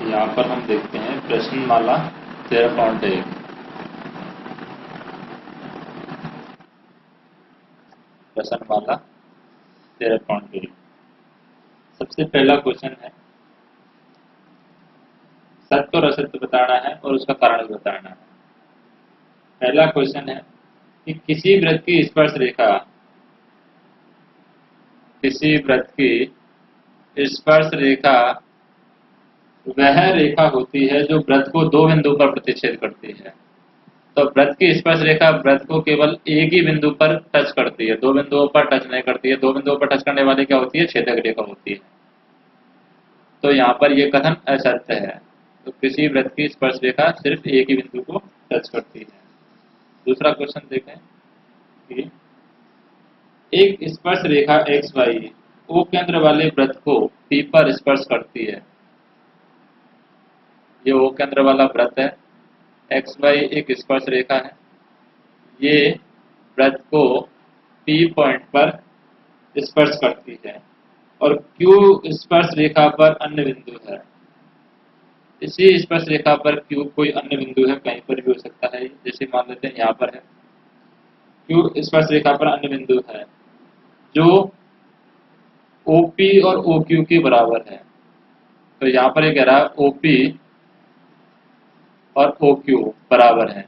यहाँ पर हम देखते हैं प्रश्नमाला 13.1। प्रश्नमाला 13.1 सबसे पहला क्वेश्चन है, सत्य और असत्य बताना है और उसका कारण भी बताना है। पहला क्वेश्चन है कि किसी वृत्त की स्पर्श रेखा वह रेखा होती है जो वृत्त को दो बिंदु पर प्रतिच्छेद करती है। तो वृत्त की स्पर्श रेखा वृत्त को केवल एक ही बिंदु पर टच करती है, दो बिंदुओं पर टच नहीं करती है। दो बिंदुओं पर टच करने वाली क्या होती है? छेदक रेखा होती है। तो यहाँ पर यह कथन असत्य है। तो किसी वृत्त की स्पर्श रेखा सिर्फ एक ही बिंदु को टच करती है। दूसरा क्वेश्चन देखें कि एक स्पर्श रेखा एक्स वाई ओ केंद्र वाले वृत्त को पी पर स्पर्श करती है। ये ओ केंद्र वाला वृत्त है, एक्स वाई एक स्पर्श रेखा है। ये वृत्त को पी पॉइंट पर स्पर्श करती है और क्यू स्पर्श रेखा पर अन्य बिंदु है। इसी स्पर्श रेखा पर क्यू कोई अन्य बिंदु है, कहीं पर भी हो सकता है। जैसे मान लेते हैं यहाँ पर है, क्यू स्पर्श रेखा पर अन्य बिंदु है जो OP और OQ के बराबर है। तो यहाँ पर ये कह रहा है OP और OQ बराबर है।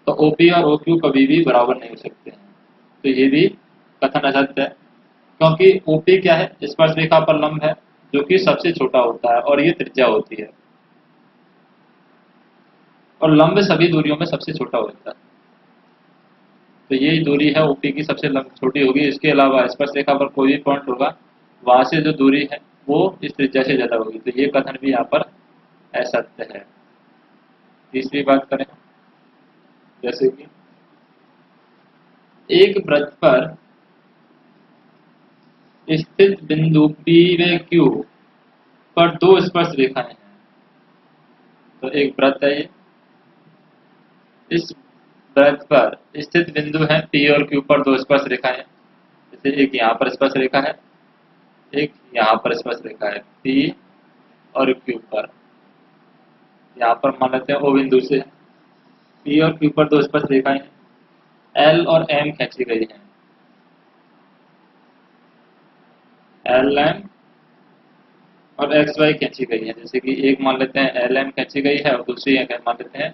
तो OP और OQ कभी भी बराबर नहीं हो सकते हैं। तो ये भी कथन असत्य है, क्योंकि OP क्या है? स्पर्श रेखा पर लंब है जो कि सबसे छोटा होता है और ये त्रिज्या होती है, और लंब सभी दूरियों में सबसे छोटा होता है। तो यही दूरी है OP की सबसे छोटी होगी। इसके अलावा स्पर्श रेखा पर कोई भी पॉइंट होगा, वहां से जो दूरी है वो इस त्रिज्या से ज्यादा होगी। तो ये कथन भी यहाँ पर असत्य है। तीसरी बात करें, जैसे कि एक वृत्त पर स्थित बिंदु P व Q पर दो स्पर्श रेखाएं हैं। तो एक वृत्त है ये, इस वृत्त पर स्थित बिंदु है P और Q पर दो स्पर्श रेखाएं हैं। जैसे एक यहाँ पर स्पर्श रेखा है, एक यहाँ पर स्पर्श रेखा है P और Q पर। यहाँ पर मान लेते हैं O बिंदु से P और Q पर दो स्पर्श रेखाएं हैं, L और M खींची गई हैं। एल एम और एक्स वाई खींची गई है। जैसे कि एक मान लेते हैं एल एम खींची गई है और दूसरी मान लेते हैं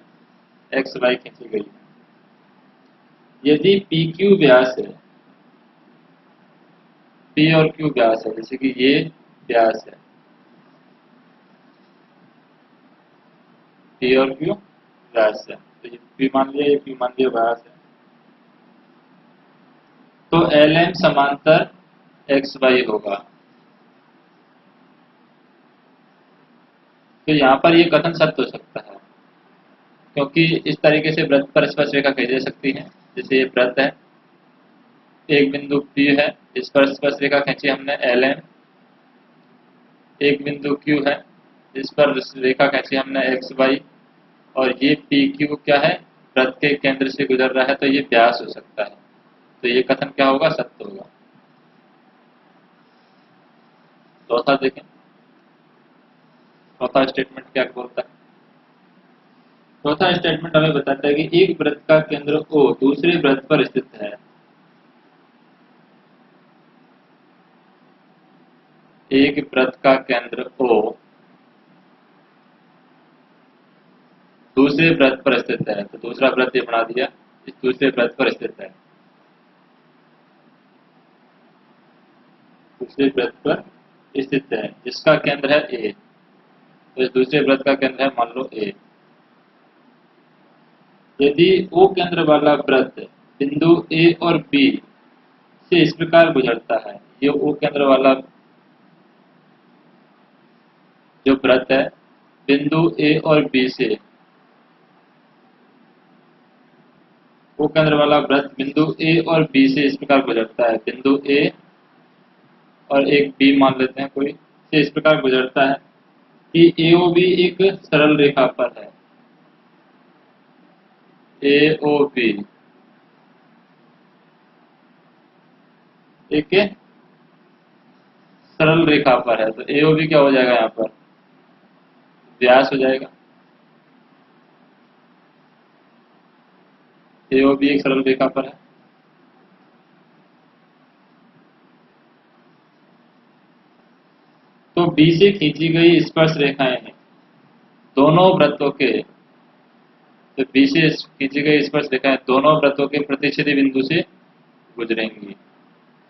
एक्स वाई खींची गई है। यदि पी क्यू व्यास है, पी और क्यू व्यास है, जैसे कि ये व्यास है, पी और क्यू व्यास है, तो ये पी मान लिया, ये पी मान लिया व्यास है। तो एल एम समांतर एक्स वाई होगा। तो यहाँ पर ये कथन सत्य हो सकता है, क्योंकि इस तरीके से वृत्त पर स्पर्श रेखा खींची जा सकती है। जैसे ये वृत्त है, एक बिंदु P है, इस पर स्पर्श रेखा खींची हमने एल एम। एक बिंदु Q है, इस पर रेखा खींची हमने एक्स वाई, और ये पी क्यू क्या है? वृत्त के केंद्र से गुजर रहा है, तो ये व्यास हो सकता है। तो ये कथन क्या होगा? सत्य होगा। चौथा देखें, चौथा स्टेटमेंट क्या बोलता है? चौथा स्टेटमेंट हमें बताता है कि एक वृत्त का केंद्र O दूसरे वृत्त पर स्थित है। एक वृत्त का केंद्र O दूसरे वृत्त पर स्थित है। तो दूसरा वृत्त ये बना दिया, इस दूसरे वृत्त पर स्थित है, दूसरे वृत्त पर स्थित है, जिसका केंद्र है A। तो इस दूसरे वृत्त का केंद्र है मान लो A। यदि O केंद्र वाला वृत्त बिंदु A और B से इस प्रकार गुजरता है, ये O केंद्र वाला जो वृत्त है बिंदु A और B से, O केंद्र वाला वृत्त बिंदु A और B से इस प्रकार गुजरता है, बिंदु A और एक B मान लेते हैं कोई, से इस प्रकार गुजरता है कि AOB एक सरल रेखा पर है। AOB एक सरल रेखा पर है। तो AOB क्या हो जाएगा यहाँ पर? व्यास हो जाएगा। एओ भी एक सरल रेखा पर है। तो बी से खींची गई स्पर्श रेखाएं दोनों वृत्तों के, तो बी से खींची गई स्पर्श रेखाएं दोनों वृत्तों के प्रतिच्छेदी बिंदु से गुजरेंगी।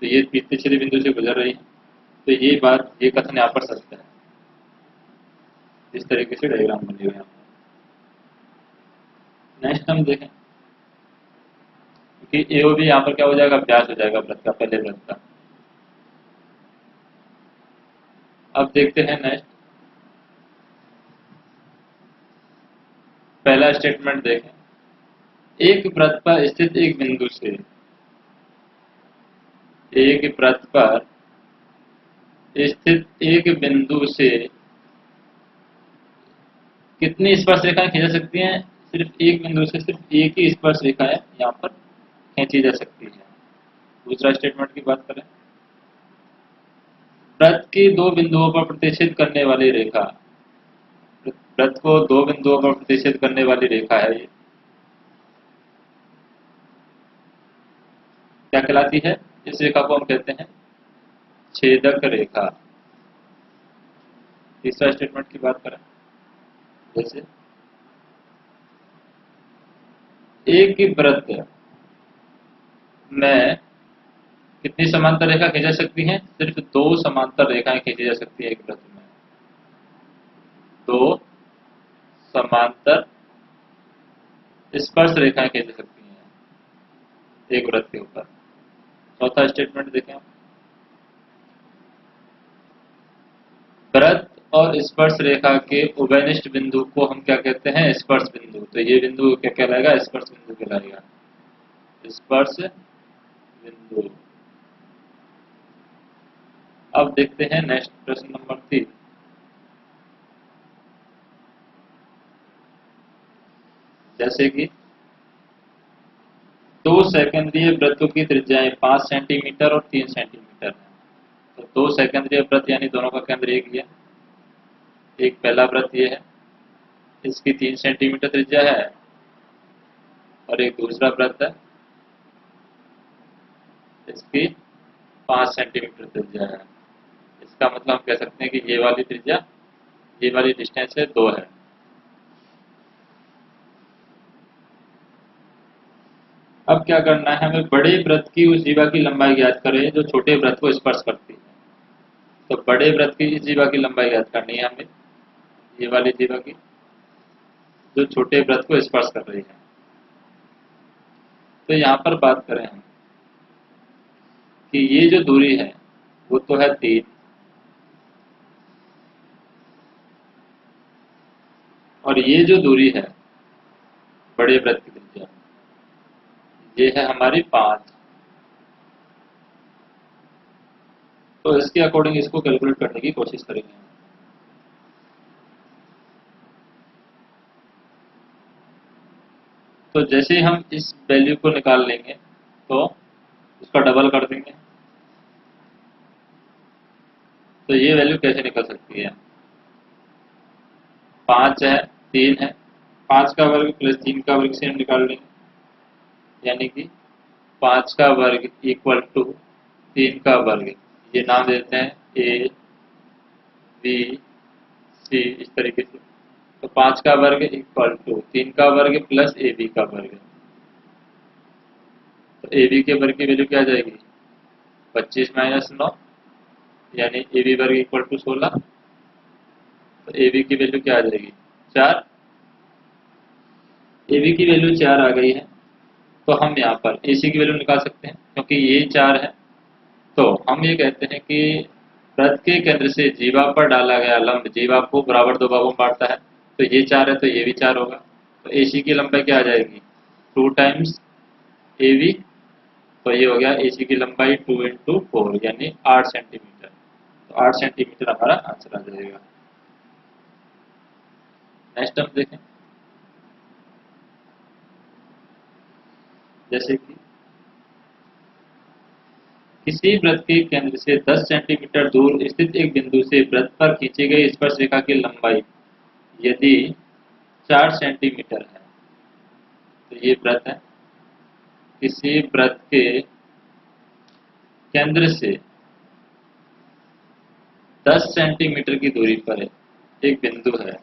तो ये प्रतिच्छेदी बिंदु से गुजर रही है, तो ये कथन यहाँ पर सत्य है। इस तरीके से डायग्राम बने हुए हैं। नेक्स्ट हम देखें कि एओ भी यहाँ पर क्या हो जाएगा, व्यास हो जाएगा वृत्त का, पहले वृत्त का। अब देखते हैं नेक्स्ट, पहला स्टेटमेंट देखें। एक वृत्त पर स्थित एक बिंदु से, एक वृत्त पर स्थित एक बिंदु से कितनी स्पर्श रेखाएं खींची जा सकती हैं? सिर्फ एक बिंदु से सिर्फ एक ही स्पर्श रेखा है यहाँ पर खींची जा सकती है। दूसरा स्टेटमेंट की बात करें, वृत्त की दो बिंदुओं पर प्रतिच्छेद करने वाली रेखा, वृत्त को दो बिंदुओं पर प्रतिच्छेद करने वाली रेखा है, ये क्या कहलाती है? इस रेखा को हम कहते हैं छेदक रेखा। तीसरा स्टेटमेंट की बात करें, जैसे एक वृत्त में कितनी समांतर रेखा खींची जा सकती हैं? सिर्फ दो समांतर रेखाएं खींची जा सकती है एक वृत्त में, दो समांतर स्पर्श रेखाएं खींच सकती हैं एक वृत्त के ऊपर। चौथा स्टेटमेंट देखें, वृत्त और स्पर्श रेखा के उभयनिष्ठ बिंदु को हम क्या कहते हैं? स्पर्श बिंदु। तो ये बिंदु क्या कहलाएगा? स्पर्श बिंदु कहलाएगा, स्पर्श बिंदु। अब देखते हैं नेक्स्ट प्रश्न नंबर 3। जैसे कि दो सेकेंद्रीय वृत्तों की त्रिज्याएं 5 सेंटीमीटर और 3 सेंटीमीटर है। तो दो सेकेंद्रीय वृत्त यानी दोनों का केंद्र एक ही है। एक पहला वृत्त ये है, इसकी 3 सेंटीमीटर त्रिज्या है, और एक दूसरा वृत्त है, इसकी 5 सेंटीमीटर त्रिज्या है। इसका मतलब हम कह सकते हैं कि ये वाली त्रिज्या, ये वाली डिस्टेंस है 2 है। अब क्या करना है हमें? बड़े वृत्त की उस जीवा की लंबाई ज्ञात करें जो छोटे वृत्त को स्पर्श करती है। तो बड़े वृत्त की इस जीवा की लंबाई ज्ञात करनी है हमें, ये वाली जीवा की, जो छोटे वृत्त को स्पर्श कर रही है। तो यहाँ पर बात करें हम कि ये जो दूरी है वो तो है 3, और ये जो दूरी है बड़े वृत्त की त्रिज्या, ये है हमारी 5। तो इसके अकॉर्डिंग इसको कैलकुलेट करने की कोशिश करेंगे। तो जैसे हम इस वैल्यू को निकाल लेंगे तो उसका डबल कर देंगे, तो ये वैल्यू कैसे निकल सकती है? 5 है, 3 है, 5 का वर्ग प्लस 3 का वर्ग से हम निकाल लेंगे, यानी कि 5 का वर्ग इक्वल टू 3 का वर्ग। ये नाम देते हैं ए बी सी, इस तरीके से। तो 5 का वर्ग इक्वल टू 3 का वर्ग प्लस ए बी का वर्ग। तो ए बी के वर्ग की वैल्यू क्या आ जाएगी? 25 माइनस 9, यानी ए बी वर्ग इक्वल टू 16। तो ए बी की वैल्यू क्या आ जाएगी? 4। ए बी की वैल्यू 4 आ गई है, तो हम यहाँ पर ए सी की वैल्यू निकाल सकते हैं, क्योंकि ये 4 है। तो हम ये कहते हैं कि वृत्त के केंद्र से जीवा पर डाला गया लंब जीवा को बराबर दो भागों में बांटता है। तो ये 4 है, तो ये भी 4 होगा। तो ए सी की लंबाई क्या आ जाएगी? 2 टाइम्स ए बी। तो ये हो गया ए सी की लंबाई 2 इंटू 4, यानी 8 सेंटीमीटर। तो 8 सेंटीमीटर हमारा आंसर आ जाएगा। नेक्स्ट हम देखें, जैसे कि किसी वृत्त के केंद्र से 10 सेंटीमीटर दूर स्थित एक बिंदु से वृत्त पर खींची गई स्पर्श रेखा की लंबाई यदि 4 सेंटीमीटर है, तो ये वृत्त है, किसी वृत्त के केंद्र से 10 सेंटीमीटर की दूरी पर एक बिंदु है।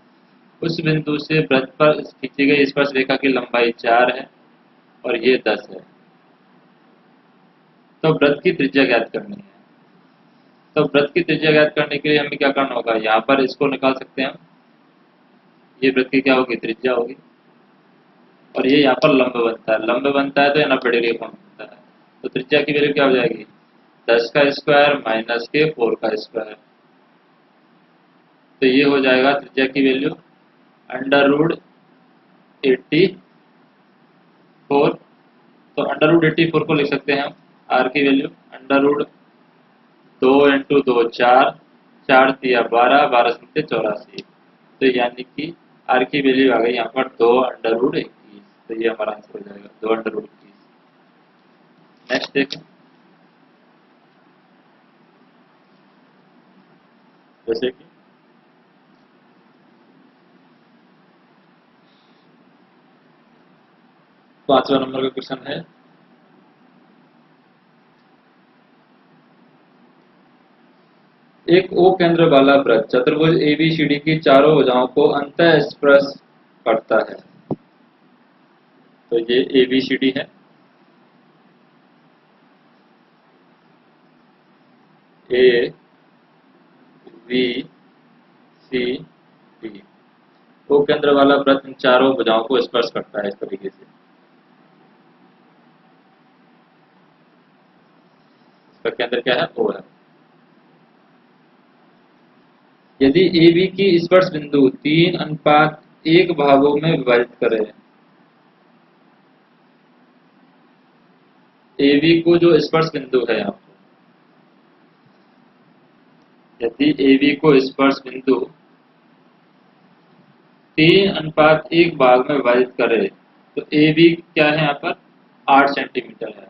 उस बिंदु से वृत्त पर खींची गई स्पर्श रेखा की लंबाई 4 है और ये 10 है। तो वृत्त की त्रिज्या ज्ञात करनी है। तो वृत्त की त्रिज्या ज्ञात करने के लिए हमें क्या करना होगा, यहाँ पर इसको निकाल सकते हैं हम। ये वृत्त की क्या होगी, त्रिज्या होगी। और ये यहाँ पर लंब बनता है, लंब बनता है तो ये 90 डिग्री कोण बनता है। तो त्रिज्या की वैल्यू क्या हो जाएगी, 10 का स्क्वायर माइनस के 4 का स्क्वायर। तो ये हो जाएगा त्रिज्या की वैल्यू √84। तो √84 को लिख सकते हैं हम, आर की वैल्यू √2 × 2 4, 4 तिया 12, 12 सत्ते 84। तो यानी कि आर की वैल्यू आ गई यहाँ पर 2√21। तो ये हमारा आंसर हो जाएगा 2√21। नेक्स्ट देखें, जैसे कि 5वां नंबर का क्वेश्चन है, एक ओ केंद्र वाला वृत्त चतुर्भुज एबीसीडी की चारों भुजाओं को अंतः स्पर्श करता है। तो ये एबीसीडी है, ए बी सी डी। ओ केंद्र वाला वृत्त इन चारों भुजाओं को स्पर्श करता है इस तरीके से। इसका केंद्र क्या है, ओ है। यदि ए बी की स्पर्श बिंदु 3:1 भागों में विभाजित करें, ए बी को जो स्पर्श बिंदु है यहाँ पर, यदि ए बी को स्पर्श बिंदु 3:1 भाग में विभाजित करे, तो ए बी क्या है यहाँ पर, 8 सेंटीमीटर है।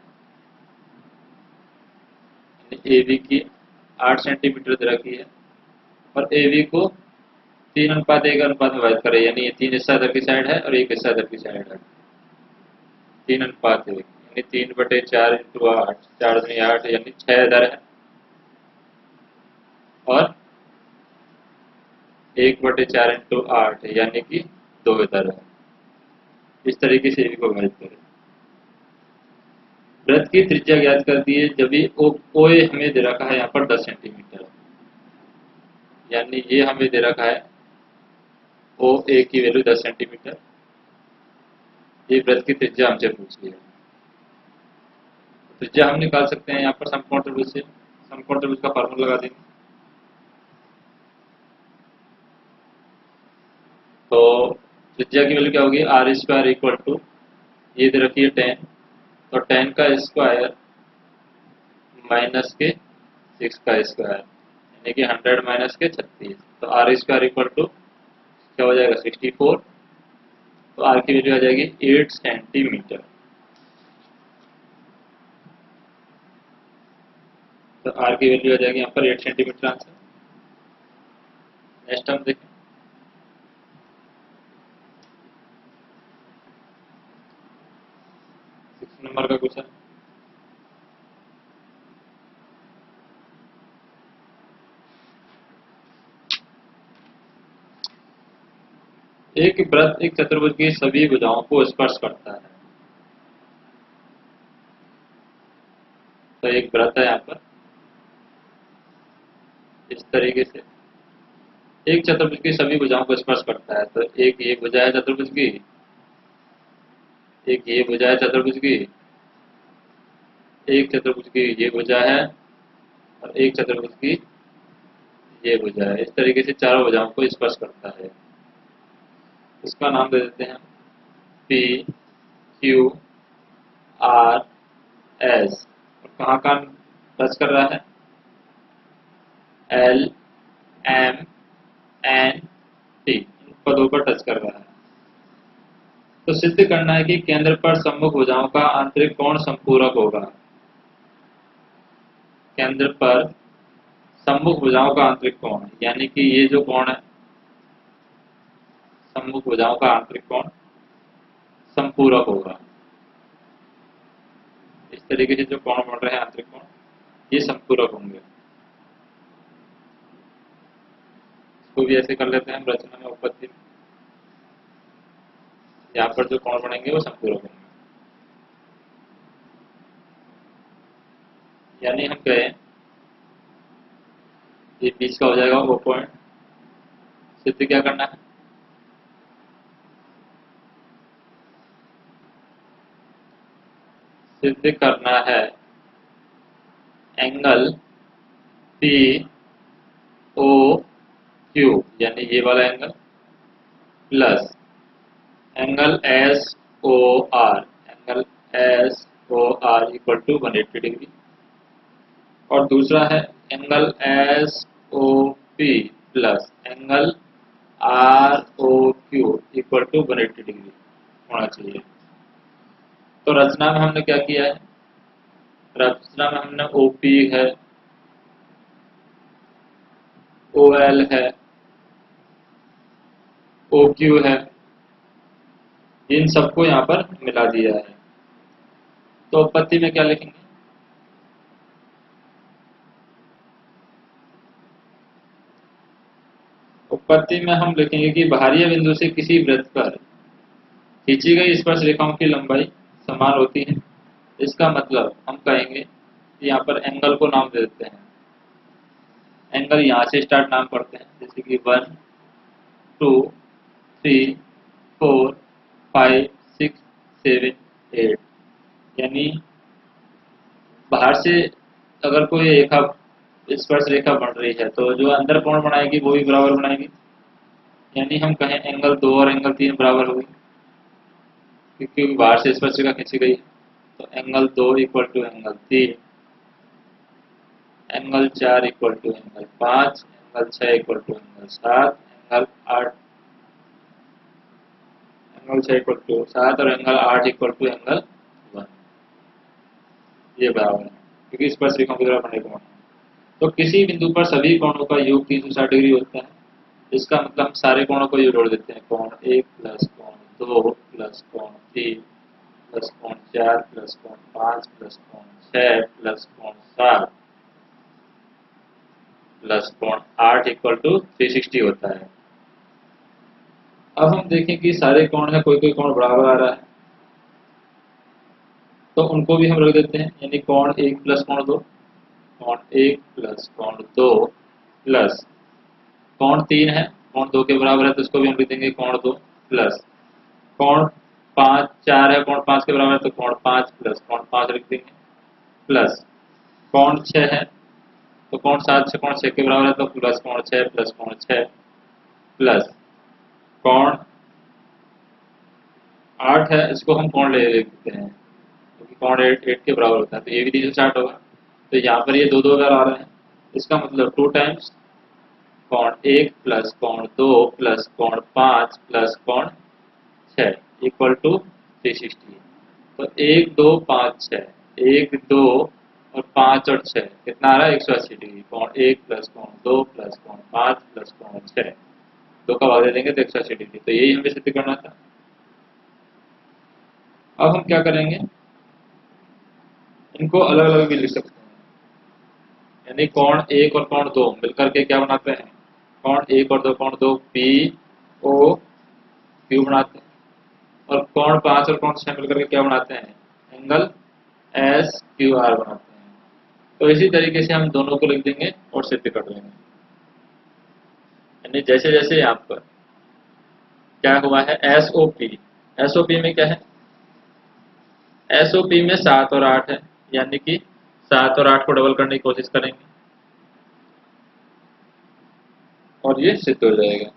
ए बी की 8 सेंटीमीटर दे रखी है और ए बी को 3:1 अनुपात में विभाजित करे, यानी ये 3 हिस्सा इधर की साइड है और 1 हिस्सा इधर की साइड है। 3:1 यानी 3/4 × 8, 4 दूनी 8, यानी 6 इधर है और 1/4 × 8 यानी कि 2 इधर है। इस तरीके से ए बी को विभाजित करें। वृत्त की त्रिज्या ज्ञात कर दी है, जब भी ओ ए हमें दे रखा है यहाँ पर 10 सेंटीमीटर, यानी ये हमें दे रखा है ओ ए की वैल्यू 10 सेंटीमीटर। ये वृत्त की त्रिज्या हमसे पूछ लिया। त्रिज्या हम निकाल सकते हैं यहाँ पर समकोण त्रिभुज से। समकोण त्रिभुज का फार्मूला लगा देंगे। तो त्रिज्या की वैल्यू क्या होगी, r² = ये दे रखी है 10, तो 10 का स्क्वायर माइनस के 6 का स्क्वायर, यानी कि 100 माइनस के 36। तो r² क्या हो जाएगा, 64। तो r की वैल्यू आ जाएगी 8 सेंटीमीटर। तो r की वैल्यू आ जाएगी यहाँ पर 8 सेंटीमीटर आंसर। नेक्स्ट हम देखें, नंबर का क्वेश्चन, एक वृत्त एक चतुर्भुज की सभी भुजाओं को स्पर्श करता है। तो एक वृत्त है यहाँ पर इस तरीके से, एक चतुर्भुज की सभी भुजाओं को स्पर्श करता है। तो एक ये भुजा है चतुर्भुज की, एक ये भुजा है चतुर्भुज की, एक चतुर्भुज की ये भुजा है और एक चतुर्भुज की ये भुजा है। इस तरीके से चारों भुजाओं को स्पर्श करता है। इसका नाम दे देते हैं पी क्यू आर एस। और कहाँ कहाँ टच कर रहा है, एल एम एन टी, इन पदों पर टच कर रहा है। तो सिद्ध करना है कि केंद्र पर सम्मुख भुजाओं का आंतरिक कोण संपूरक होगा। केंद्र पर सम्मुख भुजाओं का आंतरिक कोण, यानी कि ये जो कोण है उन्मुख भुजाओं का आंतरिक कोण समपूरक होगा। इस तरीके से जो कोण बन रहे हैं आंतरिक कोण, ये समपूरक होंगे। इसको भी ऐसे कर लेते हैं हम रचना में, उपपत्ति में। यहाँ पर जो कोण बनेंगे वो समपूरक होंगे। यानी हम कहें ये बीच का हो जाएगा वो पॉइंट। सिद्ध क्या करना है, सिद्ध करना है एंगल पी ओ क्यू, यानी ये वाला angle, plus angle S O R, angle S O R equal to 180 degree. और दूसरा है angle S O P plus angle R O Q equal to 180 degree होना चाहिए। तो रचना में हमने क्या किया है, रचना में हमने ओ पी है, ओ एल है, ओ क्यू है, इन सबको यहाँ पर मिला दिया है। तो उपपत्ति में क्या लिखेंगे, उपपत्ति में हम लिखेंगे कि बाहरी बिंदु से किसी वृत्त पर खींची गई स्पर्श रेखाओं की लंबाई समान होती है। इसका मतलब हम कहेंगे कि यहाँ पर एंगल को नाम दे देते हैं। एंगल यहाँ से स्टार्ट नाम पढ़ते हैं, जैसे कि 1 2 3 4 5 6 7 8। यानी बाहर से अगर कोई रेखा स्पर्श रेखा बन रही है तो जो अंदर कोण बनाएगी वो भी बराबर बनाएगी। यानी हम कहें एंगल 2 और एंगल 3 बराबर होगी, क्योंकि बाहर से स्पर्श रेखा खींची गई है। तो angle 2 equal to angle 3, angle 4 equal to angle 5, angle 6 equal to angle 7, angle 8, angle 6 equal to 7 और एंगल 8 इक्वल टू एंगल 1। ये बराबर है, क्योंकि स्पर्श रेखाओं की तरफ बढ़ने का मान। तो किसी बिंदु पर सभी कोणों का योग 360 डिग्री होता है। इसका मतलब हम सारे कोणों को योग जोड़ देते हैं। कोण 1 प्लस कोण 2 प्लस कोण 3 प्लस कोण 4 प्लस कोण 5 प्लस कोण 6 प्लस कोण 7 प्लस कोण 8 इक्वल टू 360 होता है। अब हम देखें कि सारे कोण है, कोई कोई कोण बराबर आ रहा है, तो उनको भी हम रख देते हैं। यानी कोण 1 प्लस कोण 2, कोण 1 प्लस कोण 2 प्लस कोण 3 है, कोण 2 के बराबर है तो इसको भी हम लिख देंगे कोण 2 प्लस कोण 5 4 है, कोण 5 के बराबर है तो कोण 5 प्लस कोण 5 लिख देंगे, प्लस कोण 6 है तो कोण 7 से कोण 6 के बराबर है तो प्लस कोण 6 प्लस कोण 6 प्लस कोण 8 है, इसको हम कोण ले लेते हैं क्योंकि कोण 8 के बराबर होता है, तो ये भी 360 होगा। तो यहाँ पर ये दो दो अगर आ रहे हैं, इसका मतलब 2 टाइम्स कोण 1 प्लस कोण 2 प्लस कोण 5 प्लस कोण 6 इक्वल टू 360। तो 1 2 5 6, 1 2 और 5 और 6 कितना आ रहा है 180 डिग्री। कोण 1 प्लस कोण 2 प्लस कोण 5 प्लस कोण 6, 2 का भाग दे देंगे तो 180 डिग्री। तो यही हमें सिद्ध करना था। अब हम क्या करेंगे, इनको अलग अलग भी लिख सकते हैं। यानी कोण 1 और कोण 2 मिलकर के क्या बनाते हैं, कोण 1 और 2 कोण 2 पी ओ क्यू बनाते हैं। और कोण 5 और कोण 6 मिलकर के क्या बनाते हैं, एंगल एस क्यू आर बनाते हैं। तो इसी तरीके से हम दोनों को लिख देंगे और सिद्ध कर देंगे। यानी जैसे जैसे यहाँ पर क्या हुआ है, S O P, S O P में क्या है, एस ओ पी में 7 और 8 है, यानी कि 7 और 8 को डबल करने की कोशिश करेंगे और ये सिद्ध हो जाएगा।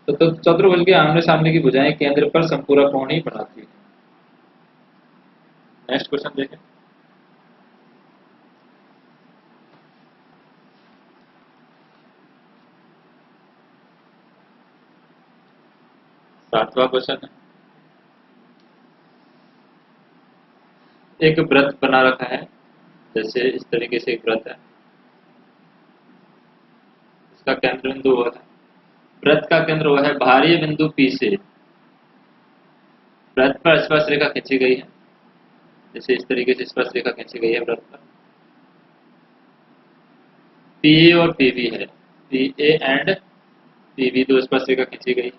तो चतुर्भुज के आमने सामने की भुजाएं केंद्र पर संपूरक कोण ही बनाती है। नेक्स्ट क्वेश्चन देखें। 7वां क्वेश्चन है, एक वृत्त बना रखा है, जैसे इस तरीके से एक वृत्त है, इसका केंद्र बिंदु वो है, वृत्त का केंद्र वो है बाहरी बिंदु P से वृत्त पर स्पर्श रेखा खींची गई है, जैसे इस तरीके से स्पर्श रेखा खींची गई है वृत्त पर। पीए और पीबी है, पीए एंड पीबी दो स्पर्श रेखा खींची गई।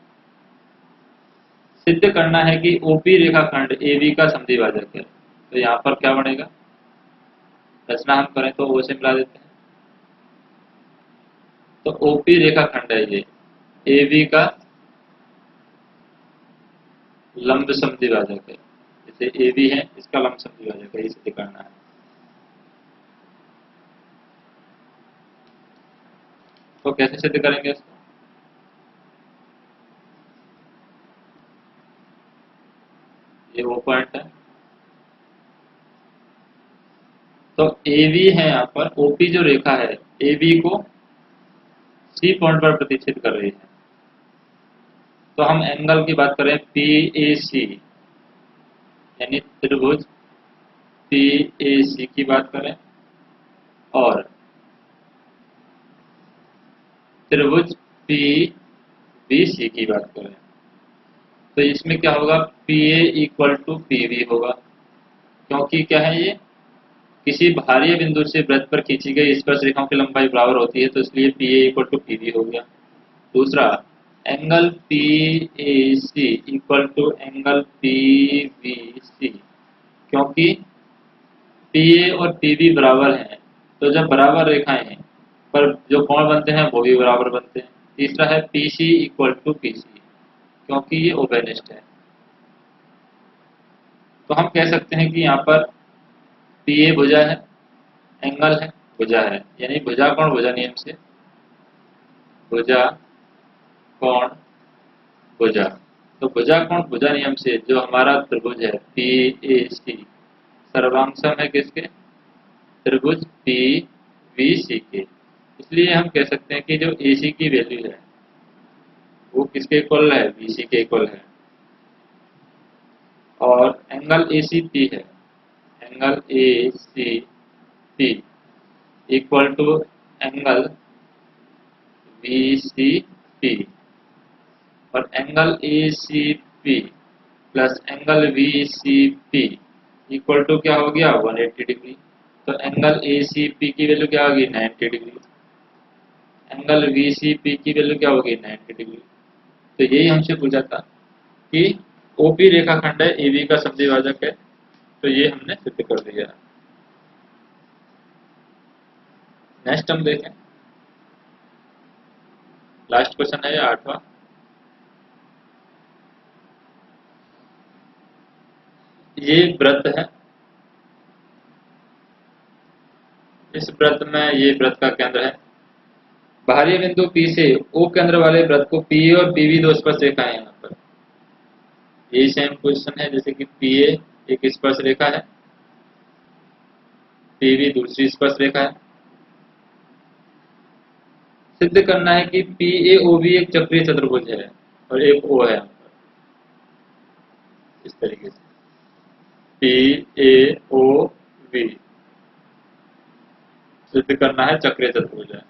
सिद्ध करना है कि ओपी रेखाखंड एबी का समद्विभाजक है। तो यहाँ पर क्या बनेगा, रचना हम करें तो ओ से मिला देते हैं। तो ओपी रेखाखंड है ये एबी का लंब समद्विभाजक है, जैसे एबी है इसका लंब समद्विभाजक है, ये सिद्ध करना है। तो कैसे सिद्ध करेंगे इसको, ये वो पॉइंट है। तो एबी है यहाँ पर, ओपी जो रेखा है एबी को सी पॉइंट पर प्रतिच्छेद कर रही है। तो हम एंगल की बात करें पी ए सी, यानी त्रिभुज पी ए सी की बात करें और त्रिभुज पी बी सी की बात करें, तो इसमें क्या होगा, P A equal to P B होगा। क्योंकि क्या है ये, किसी बाहरी बिंदु से वृत्त पर खींची गई स्पर्श रेखाओं की लंबाई बराबर होती है, तो इसलिए P A equal to P B हो गया। दूसरा, angle P A C equal to angle P B C, क्योंकि पी ए और पी बी बराबर हैं, तो जब बराबर रेखाएं हैं पर जो कोण बनते हैं वो भी बराबर बनते हैं। तीसरा है P C equal to P C, क्योंकि ये ओबेनिस्ट है। तो हम कह सकते हैं कि यहाँ पर पी ए भुजा है, एंगल है, भुजा है, यानी भुजा कोण भुजा नियम से भुजा कोण भुजा। तो भुजा कोण भुजा नियम से जो हमारा त्रिभुज है पी ए सी सर्वांशम है किसके, त्रिभुज पी बी सी के। इसलिए हम कह सकते हैं कि जो ए सी की वैल्यू है वो किसके इक्वल है, बी सी के इक्वल है। और एंगल ए सी पी है, angle A C P equal to angle B C P, और angle A C P plus angle B C P equal to क्या हो गया, 180 डिग्री। तो एंगल ए सी पी की value क्या होगी, 90 degree. Angle B C P की value क्या होगी, 90 डिग्री। तो यही हमसे पूछा था कि ओपी रेखाखंड है एबी का समद्विभाजक है, तो ये हमने सिद्ध कर दिया। नेक्स्ट हम देखें, लास्ट क्वेश्चन है ये 8वां। ये वृत्त है, इस वृत्त में ये वृत्त का केंद्र है। बाहरी बिंदु P से O केंद्र वाले वृत्त को PA और PB दो स्पर्श रेखा है। यहाँ पर यही सेम क्वेश्चन है, जैसे कि PA एक स्पर्श रेखा है, PB दूसरी स्पर्श रेखा है। सिद्ध करना है कि PAOB एक चक्रीय चतुर्भुज है और एक O है। इस तरीके से PAOB सिद्ध करना है चक्रीय चतुर्भुज है।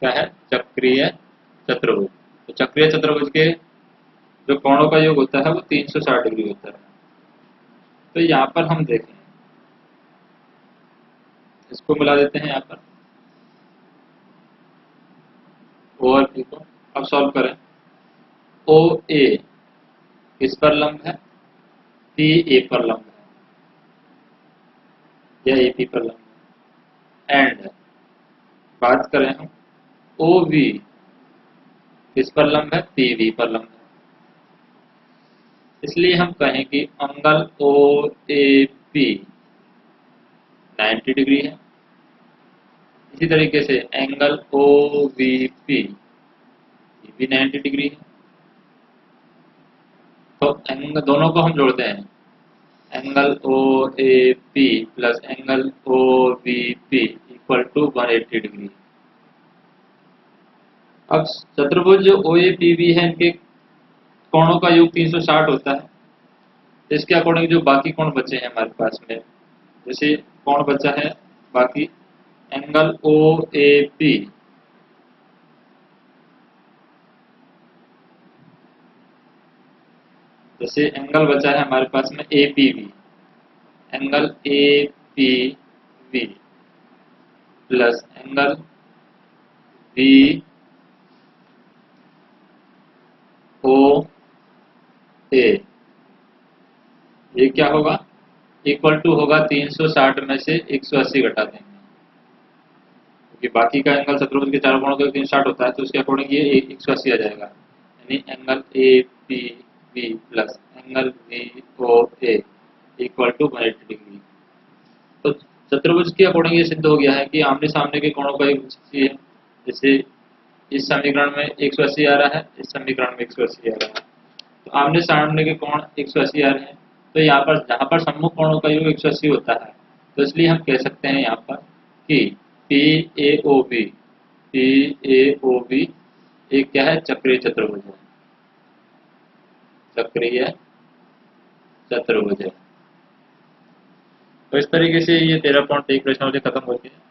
क्या है, चक्रीय चतुर्भुज। तो चक्रीय चतुर्भुज के जो कोणों का योग होता है वो 360 डिग्री होता है। तो यहाँ पर हम देखें, इसको मिला देते हैं यहाँ पर O और P को। अब सॉल्व करें, OA किस पर लंब है, PA पर लंब है या AP पर लंब है। एंड बात करें हम OB किस पर लंब है, PB पर लंब है। इसलिए हम कहें कि एंगल OAP 90 डिग्री है। इसी तरीके से एंगल OVP भी 90 डिग्री है। तो एंगल दोनों को हम जोड़ते हैं, angle OAP plus angle OVP equal to 180 degree. अब चतुर्भुज जो OAPB है इनके कोणों का योग 360 होता है। तो इसके अकॉर्डिंग जो बाकी कोण बचे हैं हमारे पास में, जैसे कोण बचा है बाकी एंगल OAP जैसे एंगल बचा है हमारे पास में A P V, angle A P V plus angle V O A, ये क्या होगा, इक्वल टू होगा 360 में से 180 घटा देंगे, क्योंकि बाकी का एंगल चतुर्भुज के चारों कोणों का 360 होता है, तो उसके अकॉर्डिंग ये 180 आ जाएगा, यानी angle A P V plus angle V O A equal to 180 degree. तो चतुर्भुज के अकॉर्डिंग ये सिद्ध हो गया है कि आमने सामने के कोणों का योग 180 है। जैसे इस समीकरण में 180 आ रहा है, इस समीकरण में 180 आ रहा है, तो आमने सामने के कोण 180 आ रहे हैं, तो यहाँ पर जहाँ पर सम्मुख कोणों का योग 180 होता है, तो इसलिए हम कह सकते हैं यहाँ पर कि P A O B, P A O B एक क्या है, चक्रीय चतुर्भुज है, चक्रीय चतुर्भुज है। तो इस तरीके से ये 13.1 प्रश्न खत्म होते हैं।